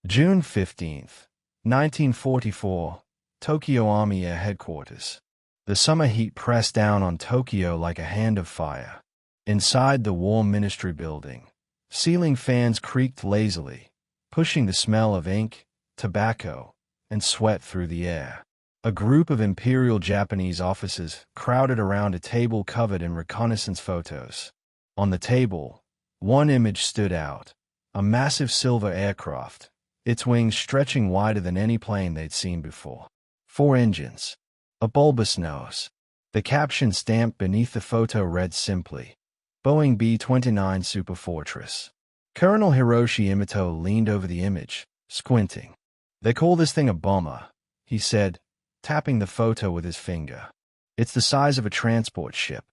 June 15th, 1944, Tokyo Army Air Headquarters. The summer heat pressed down on Tokyo like a hand of fire. Inside the War Ministry building, ceiling fans creaked lazily, pushing the smell of ink, tobacco, and sweat through the air. A group of Imperial Japanese officers crowded around a table covered in reconnaissance photos. On the table, one image stood out, a massive silver aircraft, its wings stretching wider than any plane they'd seen before. 4 engines. A bulbous nose. The caption stamped beneath the photo read simply, Boeing B-29 Superfortress. Colonel Hiroshi Imoto leaned over the image, squinting. "They call this thing a bomber," he said, tapping the photo with his finger. "It's the size of a transport ship."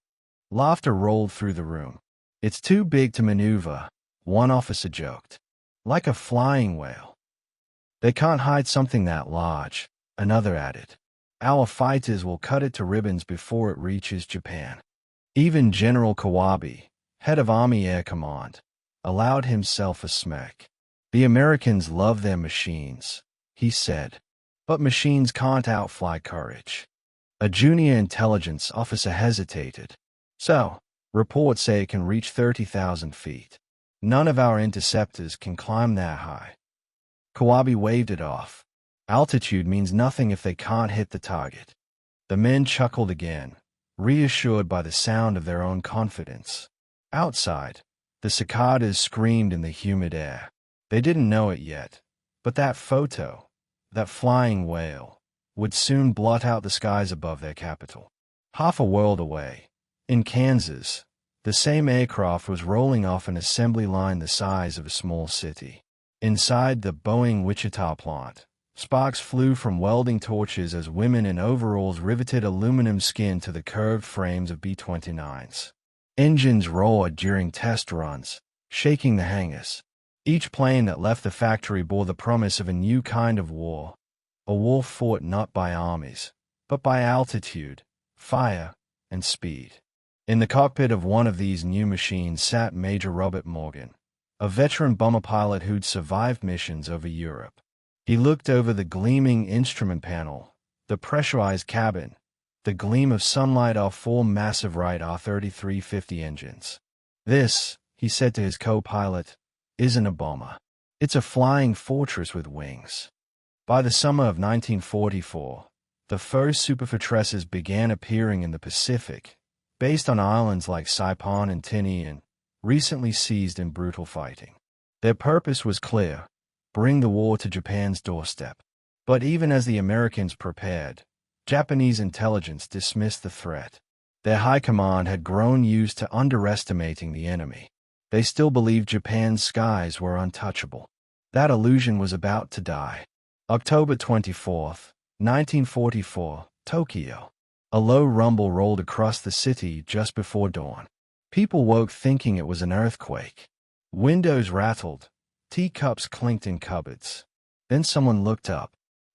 Laughter rolled through the room. "It's too big to maneuver," one officer joked. "Like a flying whale." "They can't hide something that large," another added. "Our fighters will cut it to ribbons before it reaches Japan." Even General Kawabe, head of Army Air Command, allowed himself a smirk. "The Americans love their machines," he said. "But machines can't outfly courage." A junior intelligence officer hesitated. "So, reports say it can reach 30,000 feet. None of our interceptors can climb that high." Kawabe waved it off. "Altitude means nothing if they can't hit the target." The men chuckled again, reassured by the sound of their own confidence. Outside, the cicadas screamed in the humid air. They didn't know it yet, but that photo, that flying whale, would soon blot out the skies above their capital. Half a world away, in Kansas, the same aircraft was rolling off an assembly line the size of a small city. Inside the Boeing Wichita plant, sparks flew from welding torches as women in overalls riveted aluminum skin to the curved frames of B-29s. Engines roared during test runs, shaking the hangars. Each plane that left the factory bore the promise of a new kind of war, a war fought not by armies, but by altitude, fire, and speed. In the cockpit of one of these new machines sat Major Robert Morgan, a veteran bomber pilot who'd survived missions over Europe. He looked over the gleaming instrument panel, the pressurized cabin, the gleam of sunlight off 4 massive Wright R-3350 engines. "This," he said to his co-pilot, "isn't a bomber. It's a flying fortress with wings." By the summer of 1944, the first Superfortresses began appearing in the Pacific, based on islands like Saipan and Tinian, recently seized in brutal fighting. Their purpose was clear: bring the war to Japan's doorstep. But even as the Americans prepared, Japanese intelligence dismissed the threat. Their high command had grown used to underestimating the enemy. They still believed Japan's skies were untouchable. That illusion was about to die. October 24th, 1944, Tokyo. A low rumble rolled across the city just before dawn. People woke thinking it was an earthquake. Windows rattled, teacups clinked in cupboards. Then someone looked up.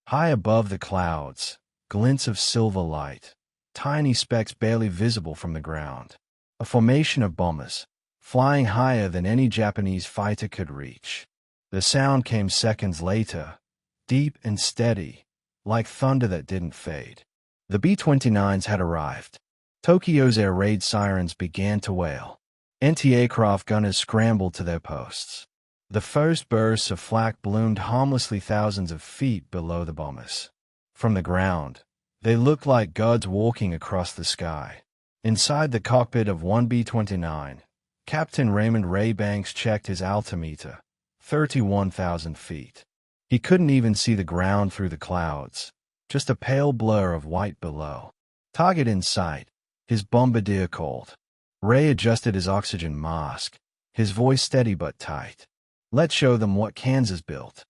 High above the clouds, glints of silver light, tiny specks barely visible from the ground. A formation of bombers, flying higher than any Japanese fighter could reach. The sound came seconds later, deep and steady, like thunder that didn't fade. The B-29s had arrived. Tokyo's air raid sirens began to wail. Anti-aircraft gunners scrambled to their posts. The first bursts of flak ballooned harmlessly thousands of feet below the bombers. From the ground, they looked like gods walking across the sky. Inside the cockpit of one B-29, Captain Raymond Ray Banks checked his altimeter, 31,000 feet. He couldn't even see the ground through the clouds, just a pale blur of white below. "Target in sight," his bombardier called. Ray adjusted his oxygen mask, his voice steady but tight. "Let's show them what Kansas built."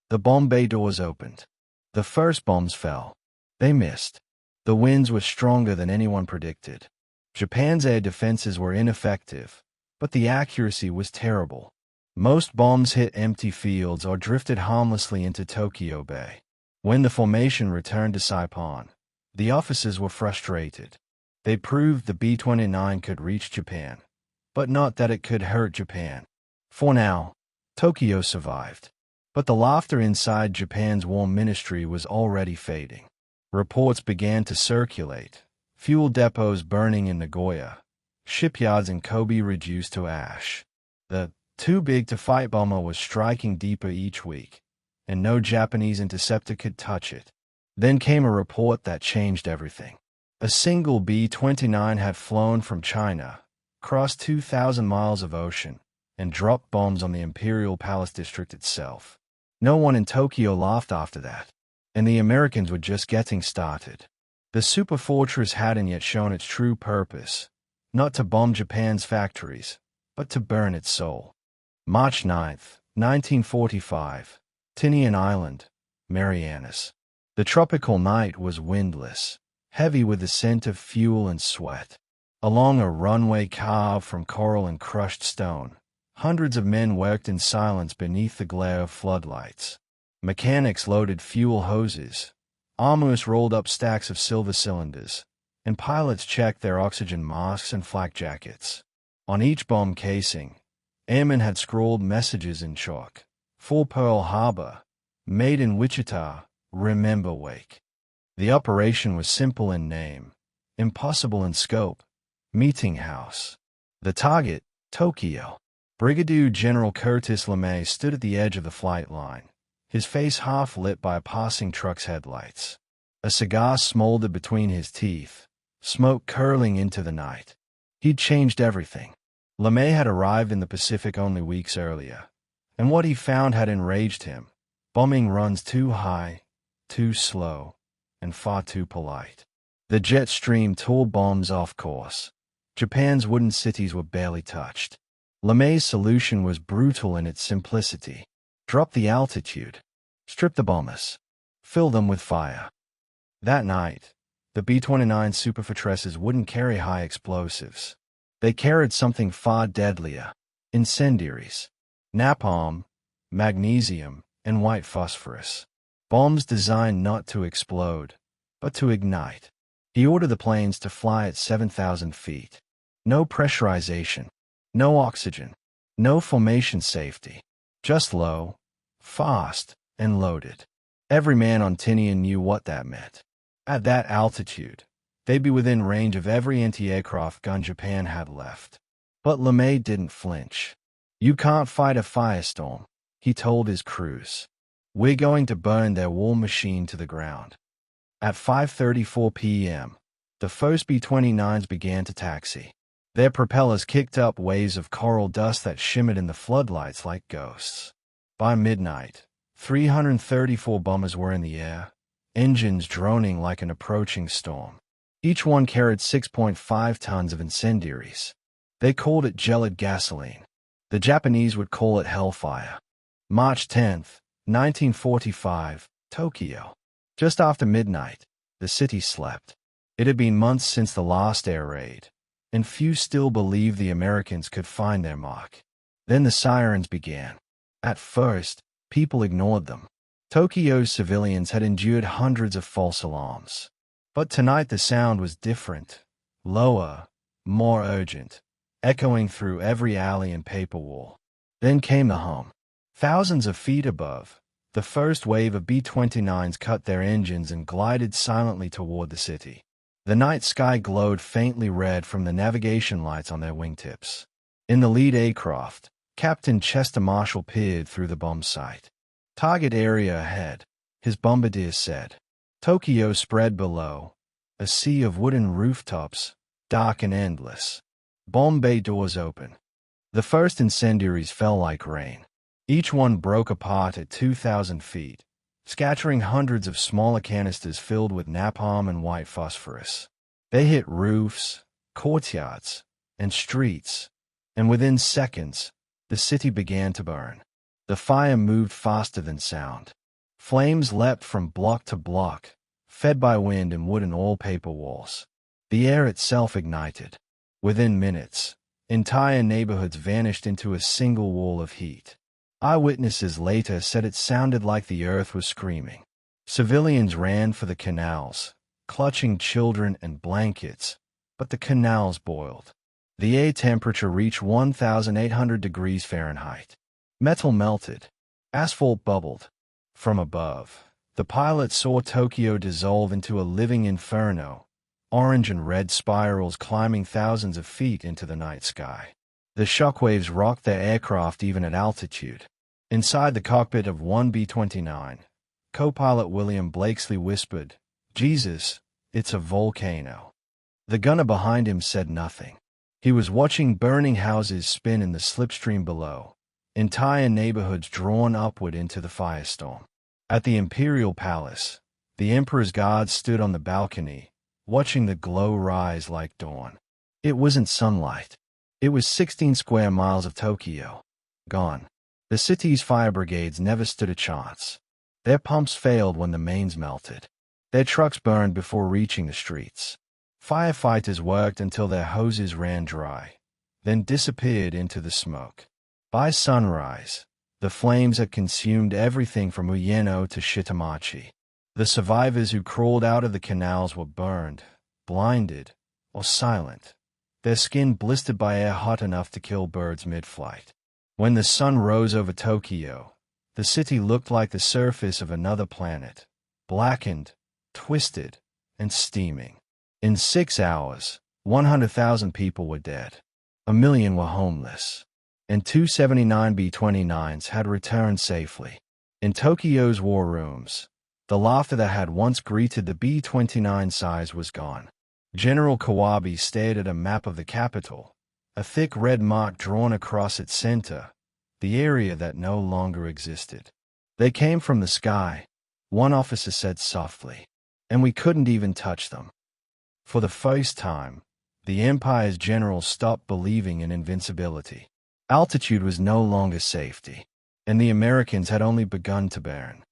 The bomb bay doors opened. The first bombs fell. They missed. The winds were stronger than anyone predicted. Japan's air defenses were ineffective, but the accuracy was terrible. Most bombs hit empty fields or drifted harmlessly into Tokyo Bay. When the formation returned to Saipan, the officers were frustrated. They proved the B-29 could reach Japan, but not that it could hurt Japan. For now, Tokyo survived. But the laughter inside Japan's War Ministry was already fading. Reports began to circulate. Fuel depots burning in Nagoya. Shipyards in Kobe reduced to ash. The too-big-to-fight bomber was striking deeper each week, and no Japanese interceptor could touch it. Then came a report that changed everything. A single B-29 had flown from China, crossed 2,000 miles of ocean, and dropped bombs on the Imperial Palace District itself. No one in Tokyo laughed after that, and the Americans were just getting started. The Superfortress hadn't yet shown its true purpose, not to bomb Japan's factories, but to burn its soul. March 9, 1945, Tinian Island, Marianas. The tropical night was windless, heavy with the scent of fuel and sweat. Along a runway carved from coral and crushed stone, hundreds of men worked in silence beneath the glare of floodlights. Mechanics loaded fuel hoses, armorists rolled up stacks of silver cylinders, and pilots checked their oxygen masks and flak jackets. On each bomb casing, airmen had scrawled messages in chalk. For Pearl Harbor, made in Wichita, remember Wake. The operation was simple in name, impossible in scope. Meeting house. The target, Tokyo. Brigadier General Curtis LeMay stood at the edge of the flight line, his face half lit by a passing truck's headlights. A cigar smoldered between his teeth, smoke curling into the night. He'd changed everything. LeMay had arrived in the Pacific only weeks earlier, and what he found had enraged him. Bombing runs too high, too slow, and far too polite. The jet stream tore bombs off course. Japan's wooden cities were barely touched. LeMay's solution was brutal in its simplicity. Drop the altitude. Strip the bombers. Fill them with fire. That night, the B-29 Superfortresses wouldn't carry high explosives. They carried something far deadlier. Incendiaries. Napalm, magnesium, and white phosphorus. Bombs designed not to explode, but to ignite. He ordered the planes to fly at 7,000 feet. No pressurization, no oxygen, no formation safety. Just low, fast, and loaded. Every man on Tinian knew what that meant. At that altitude, they'd be within range of every anti-aircraft gun Japan had left. But LeMay didn't flinch. You can't fight a firestorm, he told his crews. We're going to burn their war machine to the ground. At 5:34 p.m., the first B-29s began to taxi. Their propellers kicked up waves of coral dust that shimmered in the floodlights like ghosts. By midnight, 334 bombers were in the air, engines droning like an approaching storm. Each one carried 6.5 tons of incendiaries. They called it gelid gasoline. The Japanese would call it hellfire. March 10, 1945, Tokyo. Just after midnight, the city slept. It had been months since the last air raid, and few still believed the Americans could find their mark. Then the sirens began. At first, people ignored them. Tokyo's civilians had endured hundreds of false alarms. But tonight the sound was different, lower, more urgent, echoing through every alley and paper wall. Then came the hum. Thousands of feet above, the first wave of B-29s cut their engines and glided silently toward the city. The night sky glowed faintly red from the navigation lights on their wingtips. In the lead aircraft, Captain Chester Marshall peered through the bomb sight. Target area ahead, his bombardier said. Tokyo spread below, a sea of wooden rooftops, dark and endless. Bomb bay doors open. The first incendiaries fell like rain. Each one broke apart at 2,000 feet, scattering hundreds of smaller canisters filled with napalm and white phosphorus. They hit roofs, courtyards, and streets, and within seconds, the city began to burn. The fire moved faster than sound. Flames leapt from block to block, fed by wind and wood and oil-paper walls. The air itself ignited. Within minutes, entire neighborhoods vanished into a single wall of heat. Eyewitnesses later said it sounded like the earth was screaming. Civilians ran for the canals, clutching children and blankets, but the canals boiled. The air temperature reached 1,800 degrees Fahrenheit. Metal melted. Asphalt bubbled. From above, the pilot saw Tokyo dissolve into a living inferno, orange and red spirals climbing thousands of feet into the night sky. The shockwaves rocked their aircraft even at altitude. Inside the cockpit of one B-29, co-pilot William Blakesley whispered, "Jesus, it's a volcano." The gunner behind him said nothing. He was watching burning houses spin in the slipstream below, entire neighborhoods drawn upward into the firestorm. At the Imperial Palace, the Emperor's guards stood on the balcony, watching the glow rise like dawn. It wasn't sunlight. It was 16 square miles of Tokyo. Gone. The city's fire brigades never stood a chance. Their pumps failed when the mains melted. Their trucks burned before reaching the streets. Firefighters worked until their hoses ran dry, then disappeared into the smoke. By sunrise, the flames had consumed everything from Uyeno to Shitamachi. The survivors who crawled out of the canals were burned, blinded, or silent, their skin blistered by air hot enough to kill birds mid-flight. When the sun rose over Tokyo, the city looked like the surface of another planet, blackened, twisted, and steaming. In 6 hours, 100,000 people were dead. 1 million were homeless. And 279 B-29s had returned safely. In Tokyo's war rooms, the laughter that had once greeted the B-29 size was gone. General Kawabe stared at a map of the capital, a thick red mark drawn across its center, the area that no longer existed. "They came from the sky," one officer said softly, "and we couldn't even touch them." For the first time, the Empire's generals stopped believing in invincibility. Altitude was no longer safety, and the Americans had only begun to burn.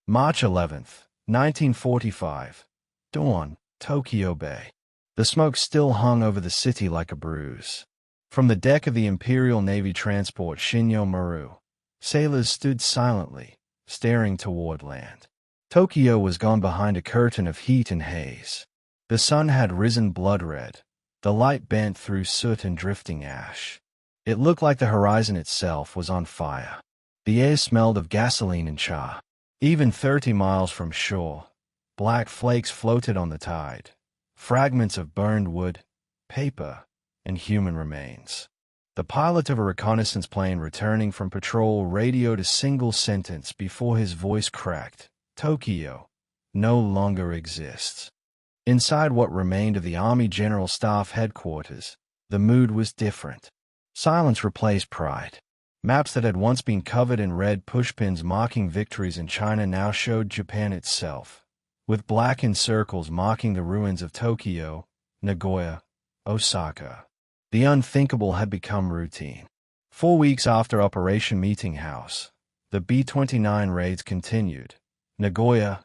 March 11th, 1945. Dawn, Tokyo Bay. The smoke still hung over the city like a bruise. From the deck of the Imperial Navy transport Shinyo Maru, sailors stood silently, staring toward land. Tokyo was gone behind a curtain of heat and haze. The sun had risen blood red, the light bent through soot and drifting ash. It looked like the horizon itself was on fire. The air smelled of gasoline and char. Even 30 miles from shore, black flakes floated on the tide, fragments of burned wood, paper, and human remains. The pilot of a reconnaissance plane returning from patrol radioed a single sentence before his voice cracked: "Tokyo no longer exists." Inside what remained of the Army General Staff headquarters, the mood was different. Silence replaced pride. Maps that had once been covered in red pushpins marking victories in China now showed Japan itself, with blackened circles marking the ruins of Tokyo, Nagoya, Osaka. The unthinkable had become routine. 4 weeks after Operation Meeting House, the B-29 raids continued. Nagoya,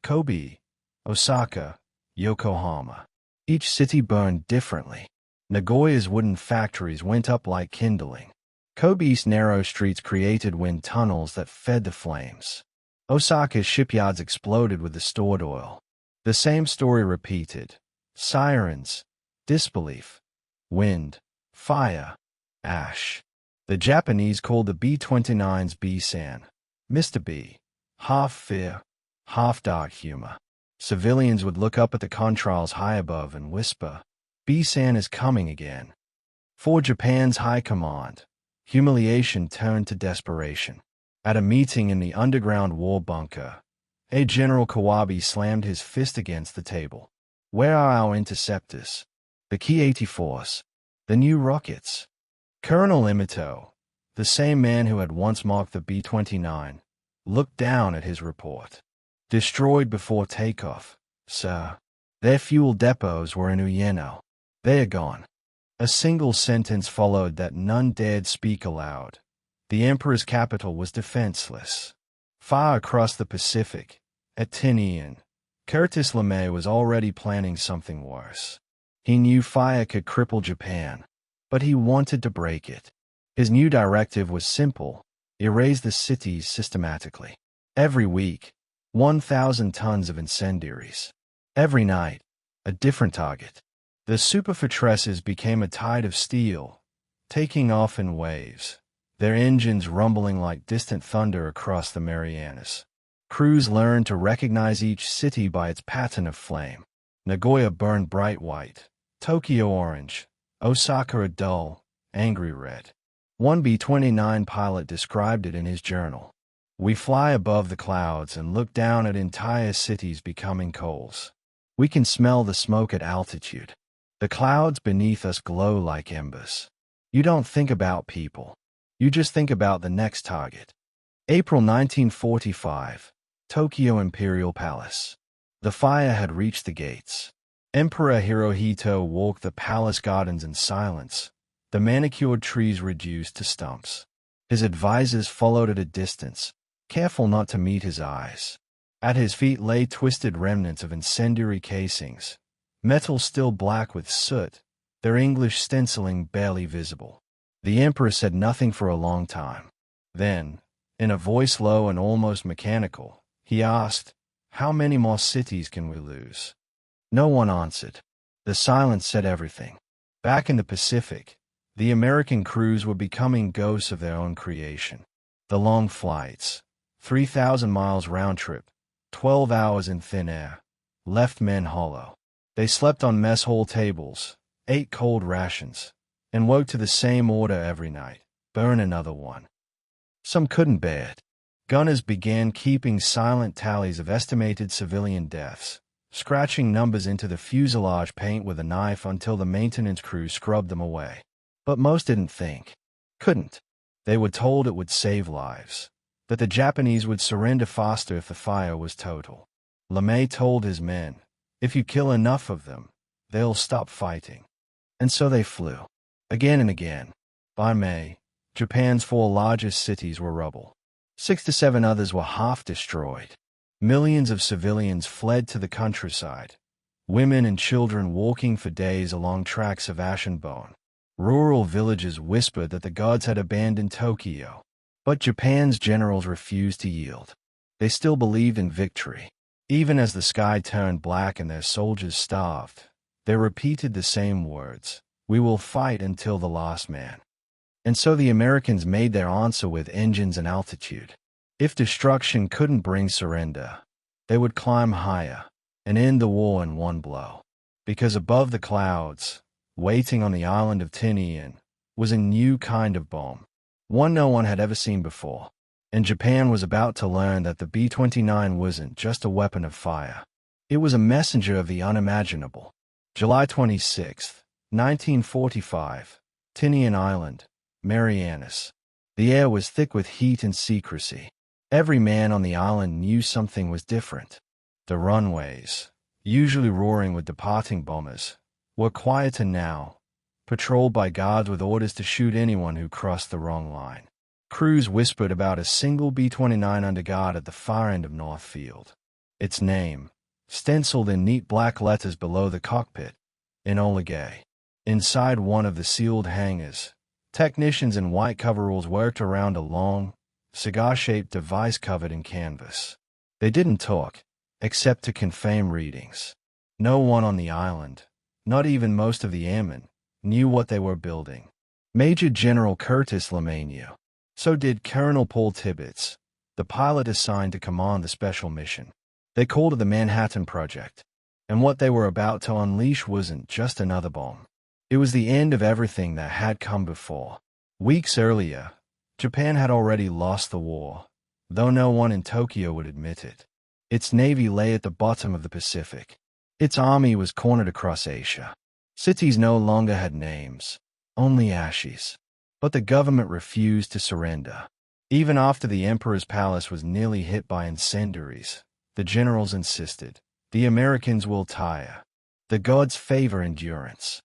Kobe, Osaka, Yokohama. Each city burned differently. Nagoya's wooden factories went up like kindling. Kobe's narrow streets created wind tunnels that fed the flames. Osaka's shipyards exploded with the stored oil. The same story repeated. Sirens, disbelief, wind, fire, ash. The Japanese called the B-29's B-san, Mr. B, half fear, half dark humor. Civilians would look up at the contrails high above and whisper, "B-san is coming again." For Japan's high command, humiliation turned to desperation. At a meeting in the underground war bunker, General Kawabe slammed his fist against the table. "Where are our interceptors? The Ki-84s? The new rockets?" Colonel Imoto, the same man who had once mocked the B-29, looked down at his report. "Destroyed before takeoff, sir. Their fuel depots were in Uyeno. They are gone." A single sentence followed that none dared speak aloud. The Emperor's capital was defenseless. Far across the Pacific, at Tinian, Curtis LeMay was already planning something worse. He knew fire could cripple Japan, but he wanted to break it. His new directive was simple: erase the cities systematically. Every week, 1,000 tons of incendiaries. Every night, a different target. The Superfortresses became a tide of steel, taking off in waves, their engines rumbling like distant thunder across the Marianas. Crews learned to recognize each city by its pattern of flame. Nagoya burned bright white, Tokyo orange, Osaka a dull, angry red. One B-29 pilot described it in his journal. We fly above the clouds and look down at entire cities becoming coals. We can smell the smoke at altitude. The clouds beneath us glow like embers. You don't think about people. You just think about the next target. April 1945, Tokyo Imperial Palace. The fire had reached the gates. Emperor Hirohito walked the palace gardens in silence, the manicured trees reduced to stumps. His advisors followed at a distance, careful not to meet his eyes. At his feet lay twisted remnants of incendiary casings, metal still black with soot, their English stenciling barely visible. The emperor said nothing for a long time. Then, in a voice low and almost mechanical, he asked, "How many more cities can we lose?" No one answered. The silence said everything. Back in the Pacific, the American crews were becoming ghosts of their own creation. The long flights, 3,000 miles round trip, 12 hours in thin air, left men hollow. They slept on mess hall tables, ate cold rations, and woke to the same order every night: burn another one. Some couldn't bear it. Gunners began keeping silent tallies of estimated civilian deaths, scratching numbers into the fuselage paint with a knife until the maintenance crew scrubbed them away. But most didn't think. Couldn't. They were told it would save lives, that the Japanese would surrender faster if the fire was total. LeMay told his men, "If you kill enough of them, they'll stop fighting." And so they flew. Again and again. By May, Japan's 4 largest cities were rubble. 6 to 7 others were half destroyed. Millions of civilians fled to the countryside, women and children walking for days along tracks of ash and bone. Rural villages whispered that the gods had abandoned Tokyo. But Japan's generals refused to yield. They still believed in victory. Even as the sky turned black and their soldiers starved, they repeated the same words: "We will fight until the last man." And so the Americans made their answer with engines and altitude. If destruction couldn't bring surrender, they would climb higher and end the war in one blow. Because above the clouds, waiting on the island of Tinian, was a new kind of bomb, one no one had ever seen before. And Japan was about to learn that the B-29 wasn't just a weapon of fire. It was a messenger of the unimaginable. July 26, 1945, Tinian Island, Marianas. The air was thick with heat and secrecy. Every man on the island knew something was different. The runways, usually roaring with departing bombers, were quieter now, patrolled by guards with orders to shoot anyone who crossed the wrong line. Crews whispered about a single B-29 under guard at the far end of North Field. Its name, stenciled in neat black letters below the cockpit, Enola Gay. Inside one of the sealed hangars, technicians in white coveralls worked around a long, cigar-shaped device covered in canvas. They didn't talk, except to confirm readings. No one on the island, not even most of the airmen, knew what they were building. Major General Curtis LeMay knew. So did Colonel Paul Tibbets, the pilot assigned to command the special mission. They called it the Manhattan Project. And what they were about to unleash wasn't just another bomb. It was the end of everything that had come before. Weeks earlier, Japan had already lost the war, though no one in Tokyo would admit it. Its navy lay at the bottom of the Pacific. Its army was cornered across Asia. Cities no longer had names, only ashes. But the government refused to surrender. Even after the emperor's palace was nearly hit by incendiaries, the generals insisted, "The Americans will tire. The gods favor endurance."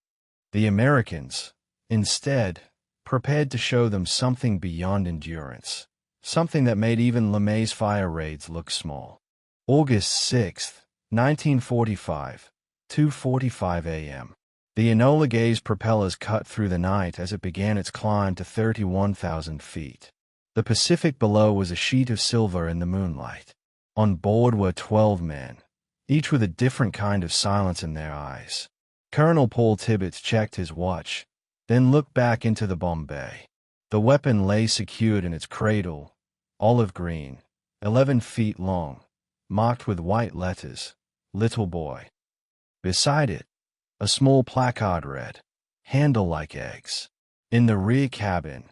The Americans, instead, prepared to show them something beyond endurance, something that made even LeMay's fire raids look small. August 6, 1945, 2:45 a.m. The Enola Gay's propellers cut through the night as it began its climb to 31,000 feet. The Pacific below was a sheet of silver in the moonlight. On board were 12 men, each with a different kind of silence in their eyes. Colonel Paul Tibbets checked his watch, then looked back into the bomb bay. The weapon lay secured in its cradle, olive green, 11 feet long, marked with white letters, "Little Boy." Beside it, a small placard read, "Handle like eggs." In the rear cabin,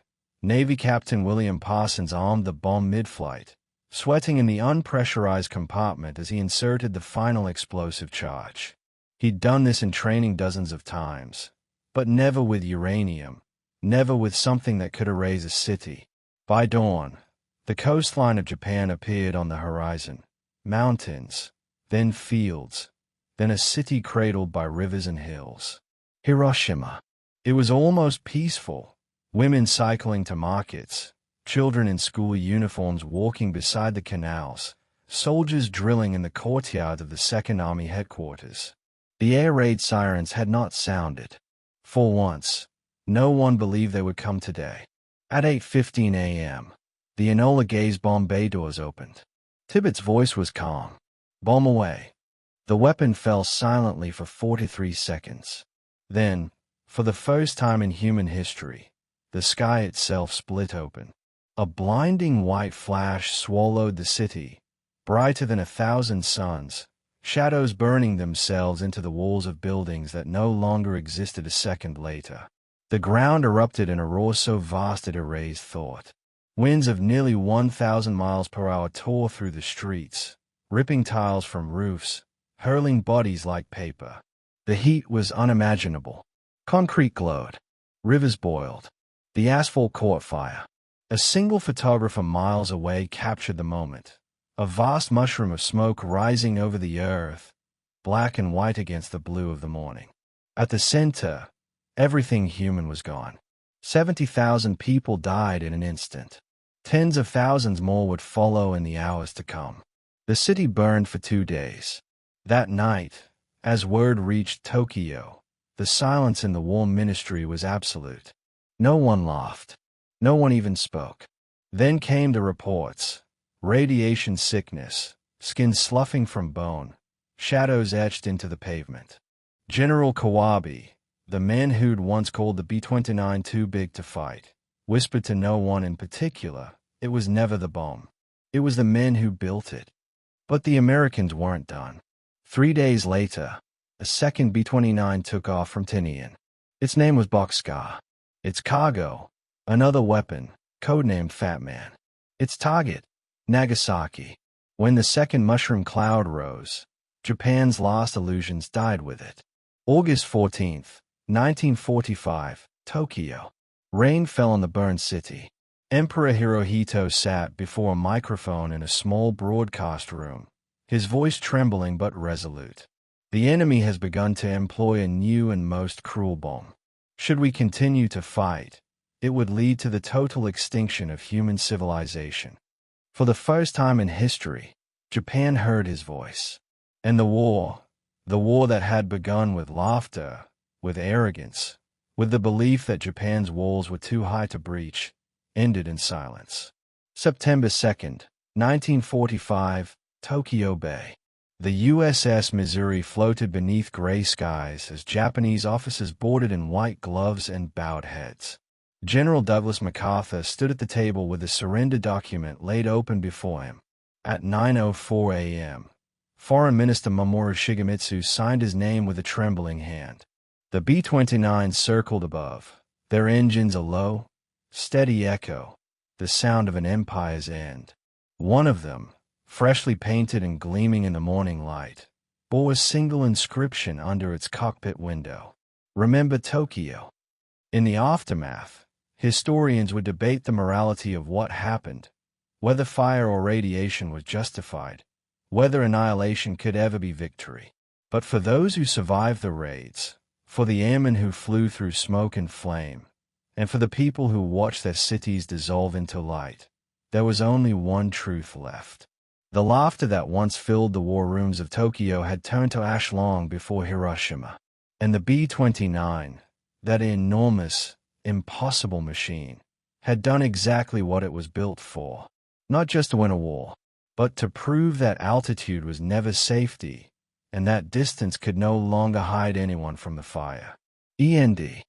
Navy Captain William Parsons armed the bomb mid-flight, sweating in the unpressurized compartment as he inserted the final explosive charge. He'd done this in training dozens of times, but never with uranium, never with something that could erase a city. By dawn, the coastline of Japan appeared on the horizon. Mountains, then fields, then a city cradled by rivers and hills. Hiroshima. It was almost peaceful. Women cycling to markets, children in school uniforms walking beside the canals, soldiers drilling in the courtyard of the Second Army headquarters. The air raid sirens had not sounded. For once, no one believed they would come today. At 8:15 a.m., the Enola Gay's bomb bay doors opened. Tibbet's voice was calm. "Bomb away." The weapon fell silently for 43 seconds. Then, for the first time in human history, the sky itself split open. A blinding white flash swallowed the city, brighter than 1,000 suns, shadows burning themselves into the walls of buildings that no longer existed a second later. The ground erupted in a roar so vast it erased thought. Winds of nearly 1,000 miles per hour tore through the streets, ripping tiles from roofs, hurling bodies like paper. The heat was unimaginable. Concrete glowed. Rivers boiled. The asphalt caught fire. A single photographer miles away captured the moment. A vast mushroom of smoke rising over the earth, black and white against the blue of the morning. At the center, everything human was gone. 70,000 people died in an instant. Tens of thousands more would follow in the hours to come. The city burned for 2 days. That night, as word reached Tokyo, the silence in the War Ministry was absolute. No one laughed. No one even spoke. Then came the reports. Radiation sickness, skin sloughing from bone, shadows etched into the pavement. General Kawabe, the man who'd once called the B-29 too big to fight, whispered to no one in particular, it was never the bomb. It was the men who built it. But the Americans weren't done. 3 days later, a second B-29 took off from Tinian. Its name was Boxcar. Its cargo, another weapon, codenamed Fat Man. Its target, Nagasaki. When the second mushroom cloud rose, Japan's last illusions died with it. August 14, 1945, Tokyo. Rain fell on the burned city. Emperor Hirohito sat before a microphone in a small broadcast room, his voice trembling but resolute. The enemy has begun to employ a new and most cruel bomb. Should we continue to fight, it would lead to the total extinction of human civilization. For the first time in history, Japan heard his voice. And the war that had begun with laughter, with arrogance, with the belief that Japan's walls were too high to breach, ended in silence. September 2nd, 1945, Tokyo Bay. The USS Missouri floated beneath gray skies as Japanese officers boarded in white gloves and bowed heads. General Douglas MacArthur stood at the table with a surrender document laid open before him. At 9:04 a.m., Foreign Minister Mamoru Shigemitsu signed his name with a trembling hand. The B-29 circled above, their engines a low, steady echo, the sound of an empire's end. One of them, freshly painted and gleaming in the morning light, bore a single inscription under its cockpit window. Remember Tokyo. In the aftermath, historians would debate the morality of what happened, whether fire or radiation was justified, whether annihilation could ever be victory. But for those who survived the raids, for the airmen who flew through smoke and flame, and for the people who watched their cities dissolve into light, there was only one truth left. The laughter that once filled the war rooms of Tokyo had turned to ash long before Hiroshima. And the B-29, that enormous, impossible machine, had done exactly what it was built for. Not just to win a war, but to prove that altitude was never safety, and that distance could no longer hide anyone from the fire. END